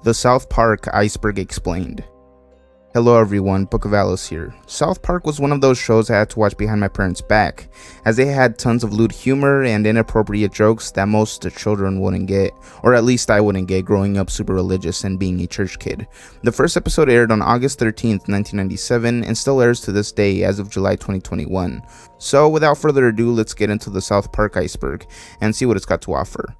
The South Park Iceberg Explained. Hello everyone, Book of Valis here. South Park was one of those shows I had to watch behind my parents' back, as they had tons of lewd humor and inappropriate jokes that most children wouldn't get, or at least I wouldn't get growing up super religious and being a church kid. The first episode aired on August 13th, 1997, and still airs to this day as of July 2021. So without further ado, let's get into the South Park Iceberg and see what it's got to offer.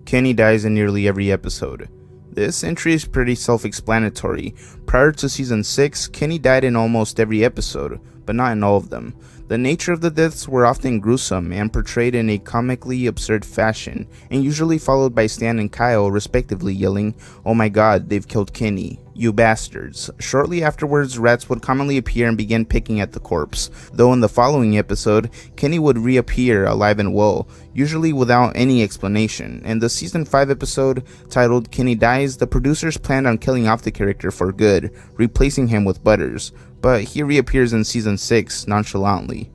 Kenny dies in nearly every episode. This entry is pretty self-explanatory. Prior to season 6, Kenny died in almost every episode, but not in all of them. The nature of the deaths were often gruesome and portrayed in a comically absurd fashion, and usually followed by Stan and Kyle respectively yelling, "Oh my god, they've killed Kenny, you bastards." Shortly afterwards, rats would commonly appear and begin picking at the corpse, though in the following episode, Kenny would reappear alive and well, usually without any explanation. In the season 5 episode, titled Kenny Dies, the producers planned on killing off the character for good, replacing him with Butters, but he reappears in season 6 nonchalantly.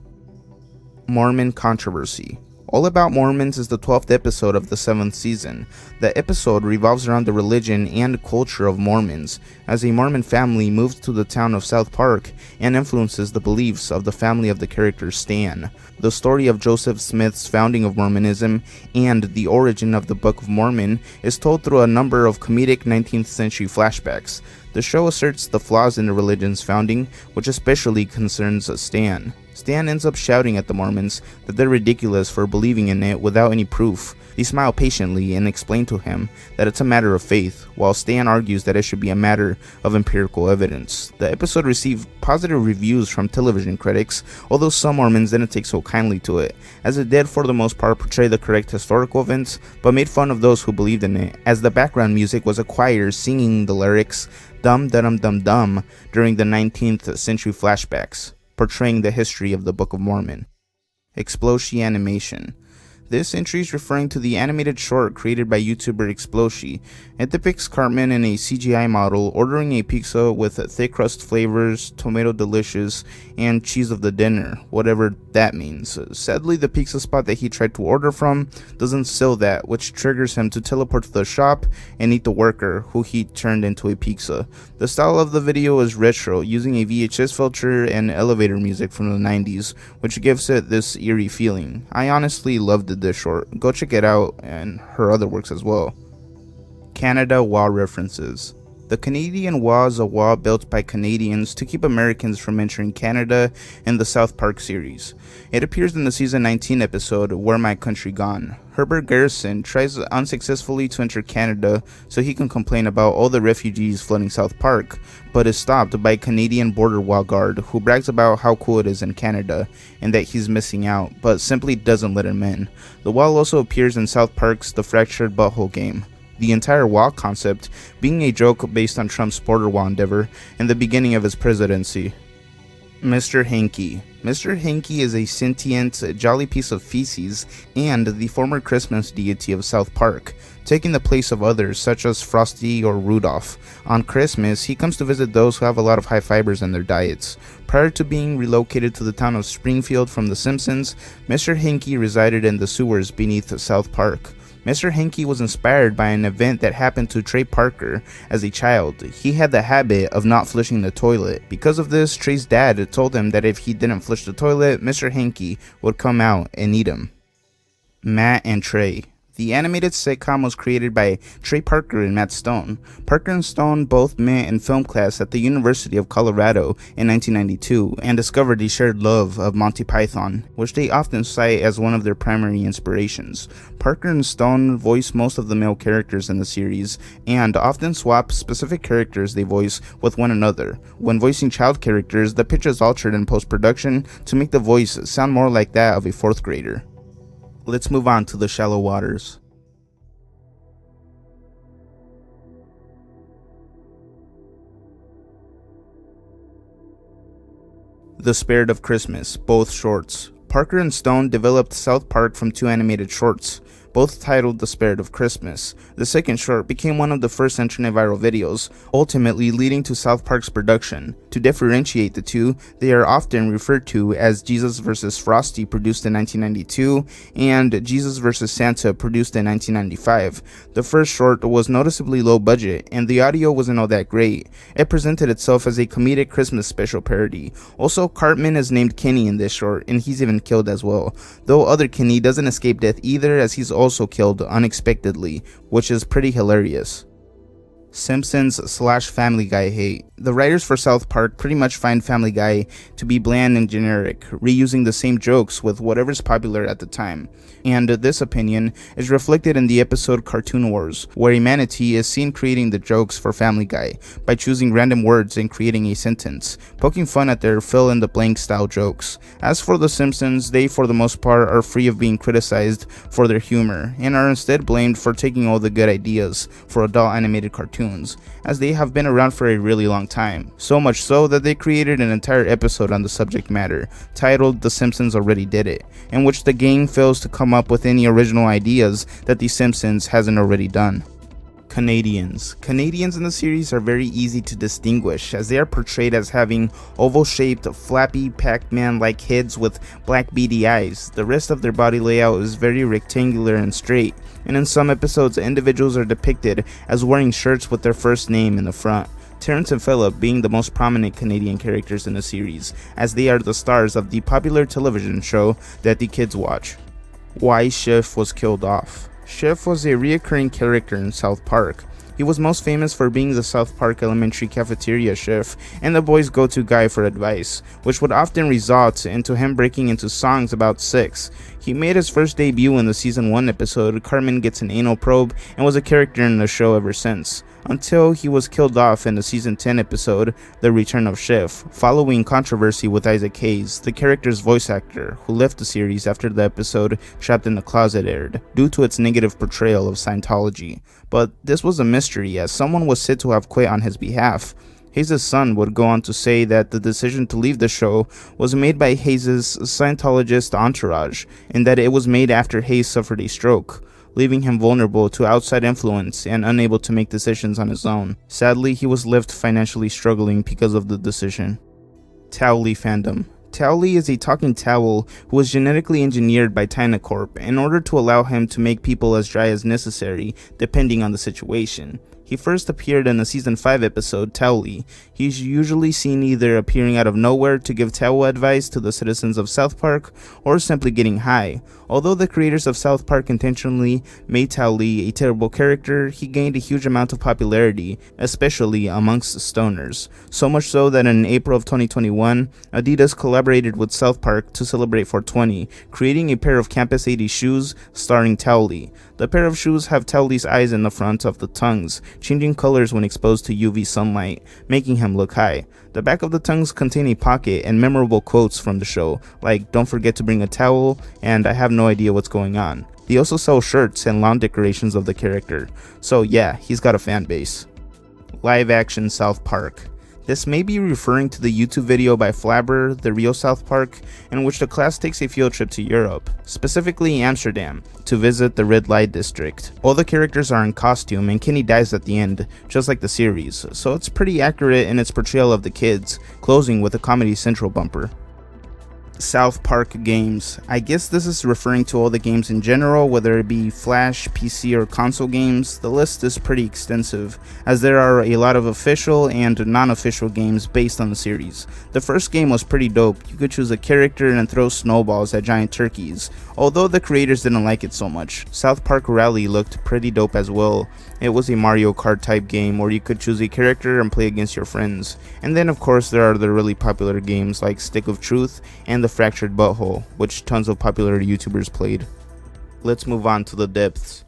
Mormon Controversy. All About Mormons is the 12th episode of the 7th season. The episode revolves around the religion and culture of Mormons, as a Mormon family moves to the town of South Park and influences the beliefs of the family of the character Stan. The story of Joseph Smith's founding of Mormonism and the origin of the Book of Mormon is told through a number of comedic 19th century flashbacks. The show asserts the flaws in the religion's founding, which especially concerns Stan. Stan ends up shouting at the Mormons that they're ridiculous for believing in it without any proof. They smile patiently and explain to him that it's a matter of faith, while Stan argues that it should be a matter of empirical evidence. The episode received positive reviews from television critics, although some Mormons didn't take so kindly to it, as it did for the most part portray the correct historical events, but made fun of those who believed in it, as the background music was a choir singing the lyrics "Dum Dum Dum Dum" during the 19th century flashbacks, portraying the history of the Book of Mormon. Exploshi Animation. This entry is referring to the animated short created by YouTuber Exploshi. It depicts Cartman in a CGI model ordering a pizza with thick crust flavors, tomato delicious, and cheese of the dinner, whatever that means. Sadly, the pizza spot that he tried to order from doesn't sell that, which triggers him to teleport to the shop and eat the worker, who he turned into a pizza. The style of the video is retro, using a VHS filter and elevator music from the 90s, which gives it this eerie feeling. I honestly loved this short. Go check it out, and her other works as well. Canada wall references. The Canadian Wall is a wall built by Canadians to keep Americans from entering Canada in the South Park series. It appears in the season 19 episode, Where My Country Gone. Herbert Garrison tries unsuccessfully to enter Canada so he can complain about all the refugees flooding South Park, but is stopped by a Canadian border wall guard who brags about how cool it is in Canada and that he's missing out, but simply doesn't let him in. The wall also appears in South Park's The Fractured Butthole game, the entire wall concept being a joke based on Trump's border wall endeavor in the beginning of his presidency. Mr. Hanky. Mr. Hanky is a sentient, jolly piece of feces and the former Christmas deity of South Park, taking the place of others such as Frosty or Rudolph. On Christmas, he comes to visit those who have a lot of high fibers in their diets. Prior to being relocated to the town of Springfield from The Simpsons, Mr. Hanky resided in the sewers beneath South Park. Mr. Hanky was inspired by an event that happened to Trey Parker as a child. He had the habit of not flushing the toilet. Because of this, Trey's dad told him that if he didn't flush the toilet, Mr. Hanky would come out and eat him. Matt and Trey. The animated sitcom was created by Trey Parker and Matt Stone. Parker and Stone both met in film class at the University of Colorado in 1992 and discovered a shared love of Monty Python, which they often cite as one of their primary inspirations. Parker and Stone voice most of the male characters in the series and often swap specific characters they voice with one another. When voicing child characters, the pitch is altered in post-production to make the voice sound more like that of a 4th grader. Let's move on to the shallow waters. The Spirit of Christmas, both shorts. Parker and Stone developed South Park from 2 animated shorts. both titled The Spirit of Christmas. The second short became one of the first internet viral videos, ultimately leading to South Park's production. To differentiate the two, they are often referred to as Jesus vs. Frosty, produced in 1992, and Jesus vs. Santa, produced in 1995. The first short was noticeably low budget, and the audio wasn't all that great. It presented itself as a comedic Christmas special parody. Also, Cartman is named Kenny in this short, and he's even killed as well, though other Kenny doesn't escape death either, as he's also killed unexpectedly, which is pretty hilarious. Simpsons/Family Guy hate. The writers for South Park pretty much find Family Guy to be bland and generic, reusing the same jokes with whatever's popular at the time. And this opinion is reflected in the episode Cartoon Wars, where a manatee is seen creating the jokes for Family Guy by choosing random words and creating a sentence, poking fun at their fill-in-the-blank style jokes. As for The Simpsons, they for the most part are free of being criticized for their humor, and are instead blamed for taking all the good ideas for adult animated cartoons, as they have been around for a really long time. So much so that they created an entire episode on the subject matter, titled The Simpsons Already Did It, in which the gang fails to come up with any original ideas that The Simpsons hasn't already done. Canadians. Canadians in the series are very easy to distinguish, as they are portrayed as having oval-shaped, flappy Pac-Man-like heads with black beady eyes. The rest of their body layout is very rectangular and straight, and in some episodes individuals are depicted as wearing shirts with their first name in the front. Terrence and Phillip being the most prominent Canadian characters in the series, as they are the stars of the popular television show that the kids watch. Why Schiff was killed off. Schiff was a reoccurring character in South Park. He was most famous for being the South Park elementary cafeteria chef and the boys' go-to guy for advice, which would often result into him breaking into songs about sex. He made his first debut in the season 1 episode Cartman Gets an Anal Probe, and was a character in the show ever since, until he was killed off in the season 10 episode The Return of Schiff, following controversy with Isaac Hayes, the character's voice actor, who left the series after the episode Trapped in the Closet aired, due to its negative portrayal of Scientology. But this was a mystery, as someone was said to have quit on his behalf. Hayes' son would go on to say that the decision to leave the show was made by Hayes' Scientologist entourage, and that it was made after Hayes suffered a stroke, leaving him vulnerable to outside influence and unable to make decisions on his own. Sadly, he was left financially struggling because of the decision. Towley fandom. Towley is a talking towel who was genetically engineered by Tynacorp in order to allow him to make people as dry as necessary, depending on the situation. He first appeared in the season 5 episode Towley. He's usually seen either appearing out of nowhere to give towel advice to the citizens of South Park, or simply getting high. Although the creators of South Park intentionally made Towley a terrible character, he gained a huge amount of popularity, especially amongst stoners. So much so that in April of 2021, Adidas collaborated with South Park to celebrate 420, creating a pair of Campus 80 shoes starring Towley. The pair of shoes have Towley's eyes in the front of the tongues, changing colors when exposed to UV sunlight, making him look high. The back of the tongues contain a pocket and memorable quotes from the show, like "Don't forget to bring a towel" and "I have no idea what's going on." They also sell shirts and lawn decorations of the character, so yeah, he's got a fan base. Live action South Park. This may be referring to the YouTube video by Flabber, The Real South Park, in which the class takes a field trip to Europe, specifically Amsterdam, to visit the Red Light District. All the characters are in costume and Kenny dies at the end, just like the series, so it's pretty accurate in its portrayal of the kids, closing with a Comedy Central bumper. South Park games. I guess this is referring to all the games in general, whether it be Flash, PC, or console games. The list is pretty extensive, as there are a lot of official and non-official games based on the series. The first game was pretty dope. You could choose a character and throw snowballs at giant turkeys, although the creators didn't like it so much. South Park Rally looked pretty dope as well. It was a Mario Kart type game where you could choose a character and play against your friends. And then of course there are the really popular games like Stick of Truth and The Fractured Butthole, which tons of popular YouTubers played. Let's move on to the depths.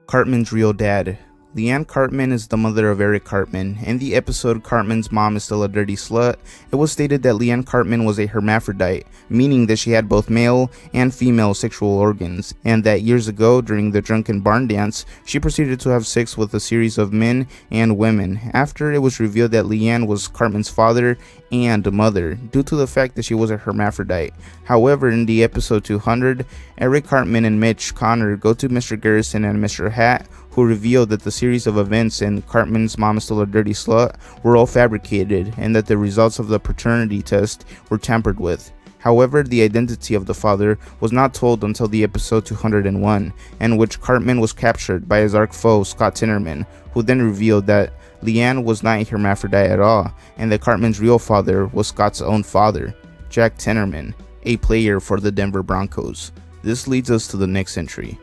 Cartman's real dad. Leanne Cartman is the mother of Eric Cartman. In the episode Cartman's Mom is Still a Dirty Slut, it was stated that Leanne Cartman was a hermaphrodite, meaning that she had both male and female sexual organs, and that years ago, during the drunken barn dance, she proceeded to have sex with a series of men and women, after it was revealed that Leanne was Cartman's father and mother, due to the fact that she was a hermaphrodite. However, in the episode 200, Eric Cartman and Mitch Connor go to Mr. Garrison and Mr. Hat, who revealed that the series of events in Cartman's Mom is Still a Dirty Slut were all fabricated, and that the results of the paternity test were tampered with. However, the identity of the father was not told until the episode 201, in which Cartman was captured by his arch foe Scott Tinnerman, who then revealed that Leanne was not a hermaphrodite at all, and that Cartman's real father was Scott's own father, Jack Tinnerman, a player for the Denver Broncos. This leads us to the next entry.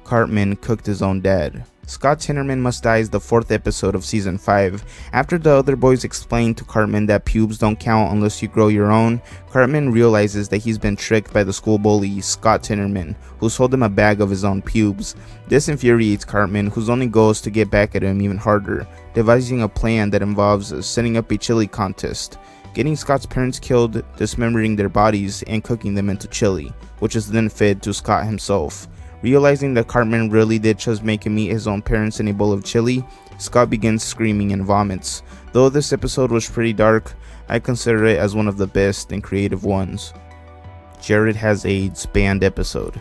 Cartman cooked his own dad. Scott Tinnerman must die is the 4th episode of season 5. After the other boys explain to Cartman that pubes don't count unless you grow your own, Cartman realizes that he's been tricked by the school bully Scott Tinnerman, who sold him a bag of his own pubes. This infuriates Cartman, whose only goal is to get back at him even harder, devising a plan that involves setting up a chili contest, getting Scott's parents killed, dismembering their bodies, and cooking them into chili, which is then fed to Scott himself. Realizing that Cartman really did just make him eat his own parents in a bowl of chili, Scott begins screaming and vomits. Though this episode was pretty dark, I consider it as one of the best and creative ones. Jared Has AIDS banned episode.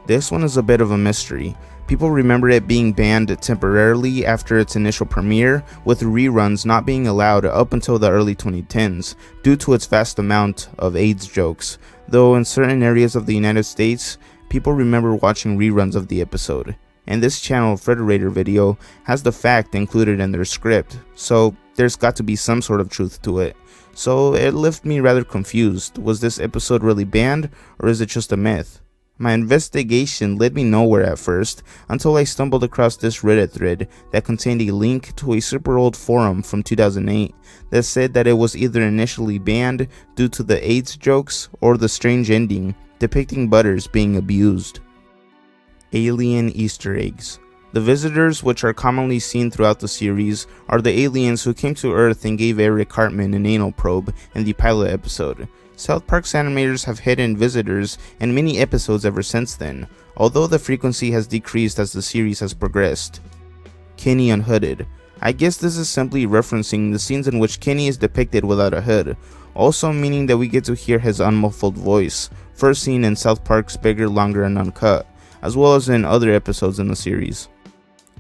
This one is a bit of a mystery. People remember it being banned temporarily after its initial premiere, with reruns not being allowed up until the early 2010s due to its vast amount of AIDS jokes, though in certain areas of the United States, people remember watching reruns of the episode, and this channel Frederator video has the fact included in their script, so there's got to be some sort of truth to it. So it left me rather confused. Was this episode really banned, or is it just a myth? My investigation led me nowhere at first, until I stumbled across this Reddit thread that contained a link to a super old forum from 2008 that said that it was either initially banned due to the AIDS jokes or the strange ending depicting Butters being abused. Alien Easter eggs. The visitors, which are commonly seen throughout the series, are the aliens who came to Earth and gave Eric Cartman an anal probe in the pilot episode. South Park's animators have hidden visitors in many episodes ever since then, although the frequency has decreased as the series has progressed. Kenny Unhooded. I guess this is simply referencing the scenes in which Kenny is depicted without a hood, also meaning that we get to hear his unmuffled voice, first seen in South Park's Bigger, Longer, and Uncut, as well as in other episodes in the series.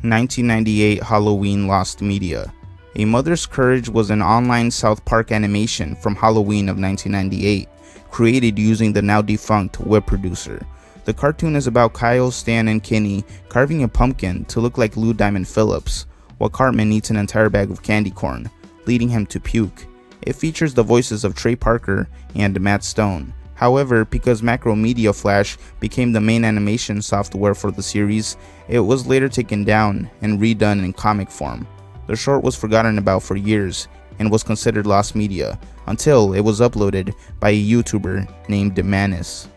1998 Halloween Lost Media. A Mother's Courage was an online South Park animation from Halloween of 1998, created using the now defunct web producer. The cartoon is about Kyle, Stan, and Kenny carving a pumpkin to look like Lou Diamond Phillips, while Cartman eats an entire bag of candy corn, leading him to puke. It features the voices of Trey Parker and Matt Stone. However, because Macromedia Flash became the main animation software for the series, it was later taken down and redone in comic form. The short was forgotten about for years and was considered lost media until it was uploaded by a YouTuber named Manus.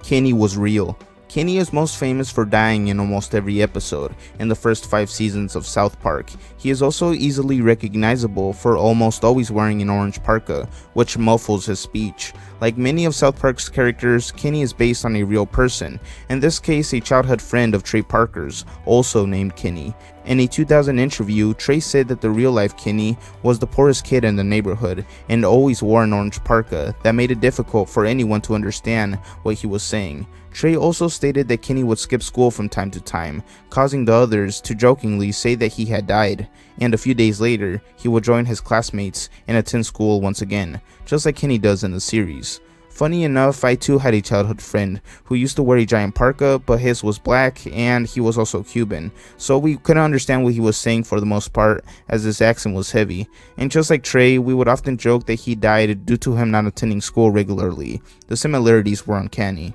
Kenny was real. Kenny is most famous for dying in almost every episode in the first 5 seasons of South Park. He is also easily recognizable for almost always wearing an orange parka, which muffles his speech. Like many of South Park's characters, Kenny is based on a real person, in this case a childhood friend of Trey Parker's, also named Kenny. In a 2000 interview, Trey said that the real-life Kenny was the poorest kid in the neighborhood and always wore an orange parka that made it difficult for anyone to understand what he was saying. Trey also stated that Kenny would skip school from time to time, causing the others to jokingly say that he had died, and a few days later, he would join his classmates and attend school once again, just like Kenny does in the series. Funny enough, I too had a childhood friend who used to wear a giant parka, but his was black and he was also Cuban, so we couldn't understand what he was saying for the most part as his accent was heavy. And just like Trey, we would often joke that he died due to him not attending school regularly. The similarities were uncanny.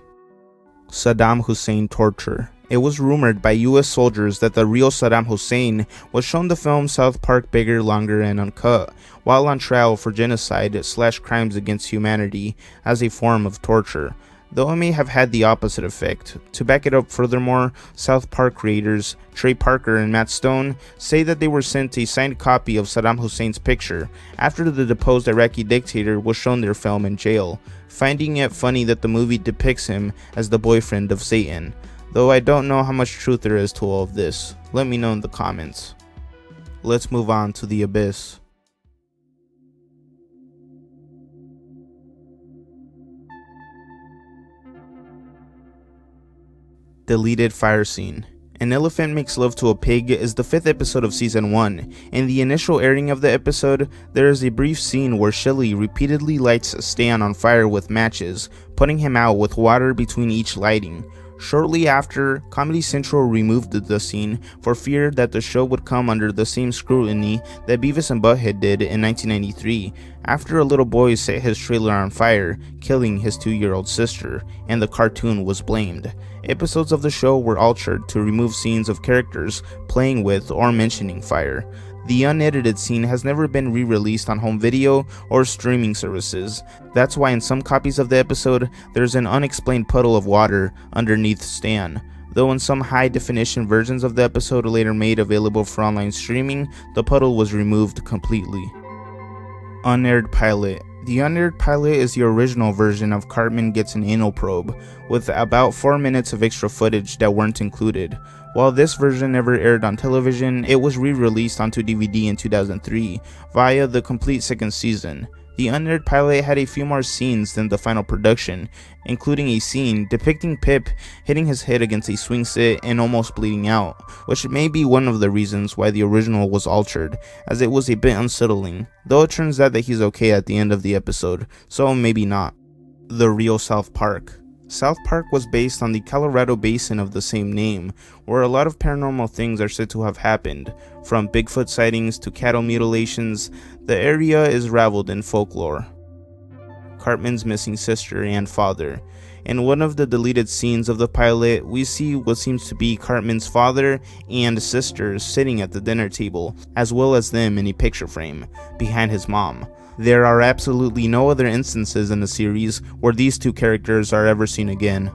Saddam Hussein torture. It was rumored by US soldiers that the real Saddam Hussein was shown the film South Park Bigger, Longer, and Uncut while on trial for genocide / crimes against humanity as a form of torture. though it may have had the opposite effect. To back it up furthermore, South Park creators Trey Parker and Matt Stone say that they were sent a signed copy of Saddam Hussein's picture after the deposed Iraqi dictator was shown their film in jail, finding it funny that the movie depicts him as the boyfriend of Satan. Though I don't know how much truth there is to all of this. Let me know in the comments. Let's move on to the Abyss. Deleted fire scene. An elephant makes love to a pig is the 5th episode of season 1. In the initial airing of the episode, there is a brief scene where Shelly repeatedly lights Stan on fire with matches, putting him out with water between each lighting. Shortly after, Comedy Central removed the scene for fear that the show would come under the same scrutiny that Beavis and Butthead did in 1993, after a little boy set his trailer on fire, killing his 2-year-old sister, and the cartoon was blamed. Episodes of the show were altered to remove scenes of characters playing with or mentioning fire. The unedited scene has never been re-released on home video or streaming services. That's why in some copies of the episode, there's an unexplained puddle of water underneath Stan. Though in some high-definition versions of the episode later made available for online streaming, the puddle was removed completely. Unaired pilot. The unaired pilot is the original version of Cartman Gets an Anal Probe, with about 4 minutes of extra footage that weren't included. While this version never aired on television, it was re-released onto DVD in 2003 via the complete second season. The unaired pilot had a few more scenes than the final production, including a scene depicting Pip hitting his head against a swing set and almost bleeding out, which may be one of the reasons why the original was altered, as it was a bit unsettling, though it turns out that he's okay at the end of the episode, so maybe not. The real South Park. South Park was based on the Colorado basin of the same name, where a lot of paranormal things are said to have happened. From Bigfoot sightings to cattle mutilations, the area is raveled in folklore. Cartman's missing sister and father. In one of the deleted scenes of the pilot, we see what seems to be Cartman's father and sister sitting at the dinner table, as well as them in a picture frame, behind his mom. There are absolutely no other instances in the series where these two characters are ever seen again.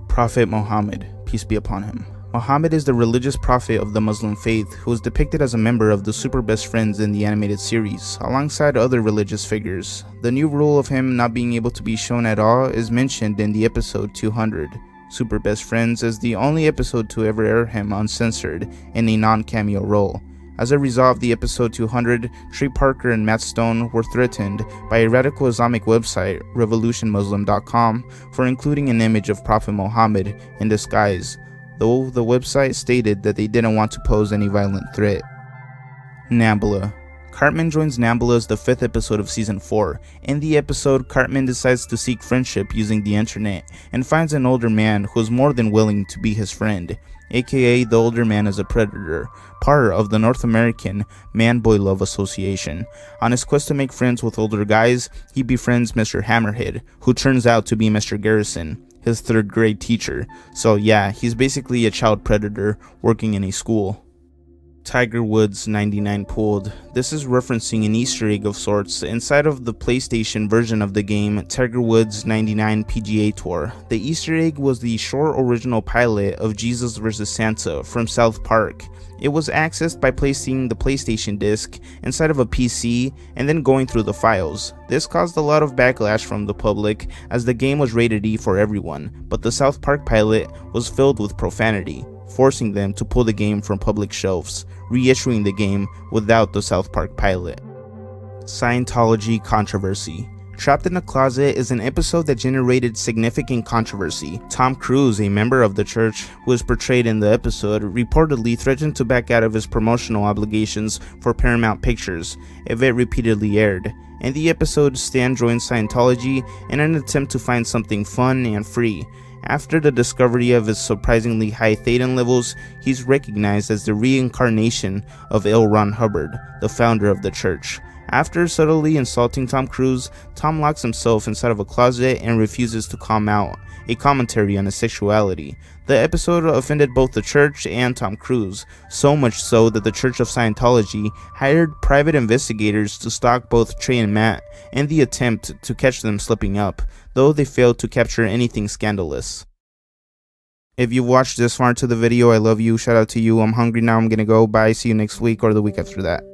Prophet Muhammad, peace be upon him. Muhammad is the religious prophet of the Muslim faith who is depicted as a member of the Super Best Friends in the animated series, alongside other religious figures. The new rule of him not being able to be shown at all is mentioned in the episode 200. Super Best Friends is the only episode to ever air him uncensored in a non-cameo role. As a result of the episode 200, Trey Parker and Matt Stone were threatened by a radical Islamic website, revolutionmuslim.com, for including an image of Prophet Muhammad in disguise, though the website stated that they didn't want to pose any violent threat. Nambla. Cartman joins Nambla as the 5th episode of season 4. In the episode, Cartman decides to seek friendship using the internet and finds an older man who is more than willing to be his friend, aka the older man is a predator, part of the North American Man-Boy Love Association. On his quest to make friends with older guys, he befriends Mr. Hammerhead, who turns out to be Mr. Garrison, his 3rd grade teacher. So yeah, he's basically a child predator working in a school. Tiger Woods 99 pulled. This is referencing an Easter egg of sorts inside of the PlayStation version of the game Tiger Woods 99 PGA Tour. The Easter egg was the short original pilot of Jesus vs. Santa from South Park. It was accessed by placing the PlayStation disc inside of a PC and then going through the files. This caused a lot of backlash from the public as the game was rated E for everyone, but the South Park pilot was filled with profanity, forcing them to pull the game from public shelves, reissuing the game without the South Park pilot. Scientology controversy. Trapped in a Closet is an episode that generated significant controversy. Tom Cruise, a member of the church who is portrayed in the episode, reportedly threatened to back out of his promotional obligations for Paramount Pictures if it repeatedly aired. In the episode, Stan joins Scientology in an attempt to find something fun and free. After the discovery of his surprisingly high thetan levels, he's recognized as the reincarnation of L. Ron Hubbard, the founder of the church. After subtly insulting Tom Cruise, Tom locks himself inside of a closet and refuses to come out, a commentary on his sexuality. The episode offended both the church and Tom Cruise, so much so that the Church of Scientology hired private investigators to stalk both Trey and Matt in the attempt to catch them slipping up. though they failed to capture anything scandalous. If you've watched this far into the video, I love you, shout out to you. I'm hungry now, I'm gonna go, bye, see you next week or the week after that.